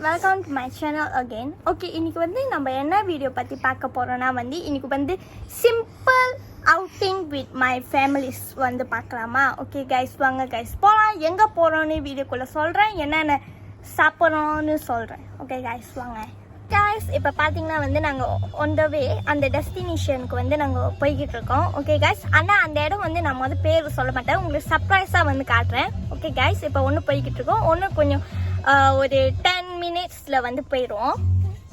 Welcome to my channel again. Okay, இன்றைக்கி வந்து நம்ம என்ன வீடியோ பற்றி பார்க்க போகிறோன்னா வந்து இன்றைக்கி வந்து simple outing with my families வந்து பார்க்கலாமா? ஓகே கைஸ், வாங்க கைஸ் போகலாம். எங்கே போகிறோன்னு வீடியோக்குள்ளே சொல்கிறேன், என்னென்ன சாப்பிட்றோன்னு சொல்கிறேன். ஓகே கைஸ், வாங்க கைஸ். இப்போ பார்த்தீங்கன்னா வந்து நாங்கள் ஒன் த வே அந்த டெஸ்டினேஷனுக்கு வந்து நாங்கள் போய்கிட்டு இருக்கோம். ஓகே கைஸ், ஆனால் அந்த இடம் வந்து நான் வந்து பேர் சொல்ல மாட்டேன், உங்களுக்கு சர்ப்ரைஸாக வந்து காட்டுறேன். ஓகே கைஸ், இப்போ ஒன்று போய்கிட்டு இருக்கோம், ஒன்று கொஞ்சம் ஒரு 10 மினிட்ஸில் வந்து போயிடுவோம்.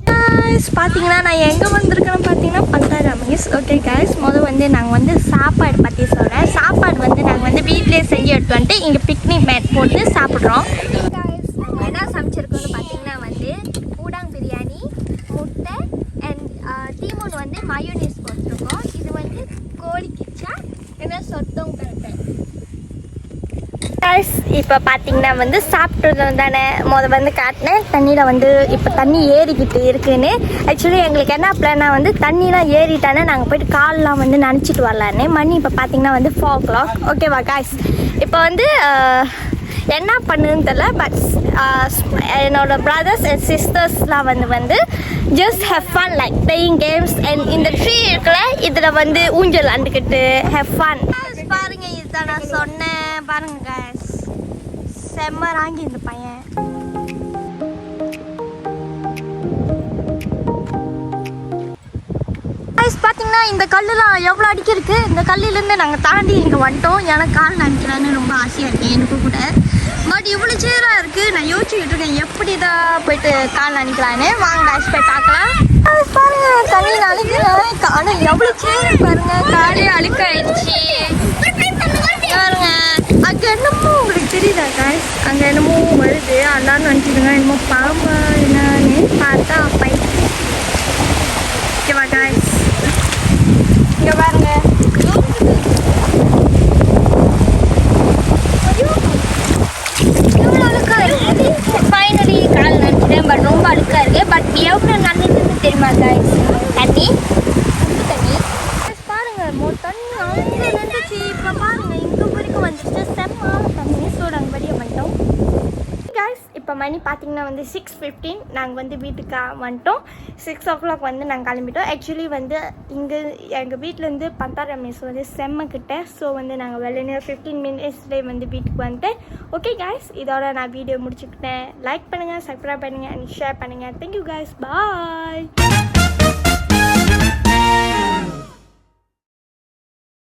கைஸ் பார்த்தீங்கன்னா நான் எங்கே வந்திருக்கேன்னு பார்த்தீங்கன்னா பந்தாராமீஸ். ஓகே கைஸ், முதல் வந்து நாங்கள் வந்து சாப்பாடு பற்றி சொல்கிறேன். சாப்பாடு வந்து நாங்கள் வந்து வீட்டிலே செஞ்சு எடுத்து வந்துட்டு இங்கே பிக்னிக் மேட் போட்டு சாப்பிட்றோம். கைஸ், நாங்கள் என்ன சமைச்சிருக்கோன்னு பார்த்தீங்கன்னா வந்து ஊடாங் பிரியாணி, முட்டை அண்ட் தீமூன் வந்து மயோனீஸ் போட்டிருக்கோம். இது வந்து கோழி கிச்சா, என்ன சொத்தம் கரெக்டாக. கைஸ், இப்போ பார்த்தீங்கன்னா வந்து சாப்பிட்றது தானே முதல் வந்து காட்டினேன். தண்ணியில் வந்து இப்போ தண்ணி ஏறிக்கிட்டு இருக்குன்னு. ஆக்சுவலி எங்களுக்கு என்ன பிளான்னா வந்து தண்ணிலாம் ஏறிட்டானே நாங்கள் போய்ட்டு கால்லாம் வந்து நினச்சிட்டு வரலான்னு. மணி இப்போ பார்த்தீங்கன்னா வந்து 4 o'clock. ஓகேவா கைஸ், இப்போ வந்து என்ன பண்ணுன்னு தெரியல, பட் என்னோட பிரதர்ஸ் அண்ட் சிஸ்டர்ஸ்லாம் வந்து just have fun like playing games and இந்த ட்ரீ இருக்குல்ல, இதில் வந்து ஊஞ்சல் அண்டுக்கிட்டு ஹேவ் ஃபன். பாருங்க, இதுதான் நான் சொன்னேன் பாருங்க கைஸ், செம்ம ராங்கி இந்த பையன். கைஸ் பார்த்தீங்கன்னா இந்த கல்லுலாம் எவ்வளோ அடிக்கிருக்கு. இந்த கல்லிலேருந்து நாங்கள் தாண்டி இங்கே வந்துட்டோம். எனக்கு கால் நினைக்கலான்னு ரொம்ப ஆசையாக இருக்குது எனக்கு கூட. பட் இவ்வளோ சேராக இருக்குது, நான் யோசிச்சுக்கிட்டு இருக்கேன் எப்படி தான் போயிட்டு கால் நினைக்கலான்னு. வாங்க கைஸ் போய் பார்க்கலாம். பாருங்க, தண்ணி அழுக்கிறேன், ஆனால் எவ்வளோ சேர் பாருங்க, காலே அழுக்காயிடுச்சு பாருங்க. அங்கே என்னமோ உங்களுக்கு தெரியுதா கைஸ், அங்கே என்னமோ வருது, அதான் நினச்சிடுங்க என்னமோ பாம்பா என்னன்னு பார்த்தா பை. ஓகேவா கைஸ், இங்கே பாருங்க. எவ்வளோ அழுக்கா இருக்குது. ஃபைனலி கால் நினச்சிட்டேன், பட் ரொம்ப அழுக்கா இருக்கு. பட் எவ்வளோ நல்லதுன்னு தெரியுமா கைஸ், தண்ணி தண்ணி பாருங்க, தண்ணி அங்கே நின்றுச்சு. இப்போ பாருங்க இங்கே வரைக்கும் வந்துச்சு, செம்ம தண்ணி. ஸோ நாங்கள் வெளியே வந்துட்டோம் கைஸ். இப்போ மணி பார்த்தீங்கன்னா வந்து 6:15. நாங்கள் வந்து வீட்டுக்கு வந்துட்டோம். 6 o'clock வந்து நாங்கள் கிளம்பிட்டோம். ஆக்சுவலி வந்து இங்கே எங்கள் வீட்டிலேருந்து பந்தாராமீஸ் வந்து செம்மக்கிட்ட. ஸோ வந்து நாங்கள் வெளியே 15 மினிட்ஸ்லேயே வந்து வீட்டுக்கு வந்துட்டேன். ஓகே கைஸ், இதோட நான் வீடியோ முடிச்சுக்கிட்டேன். லைக் பண்ணுங்கள், சப்ஸ்கிரைப் பண்ணுங்கள் அண்ட் ஷேர் பண்ணுங்கள். தேங்க்யூ கைஸ், பாய்.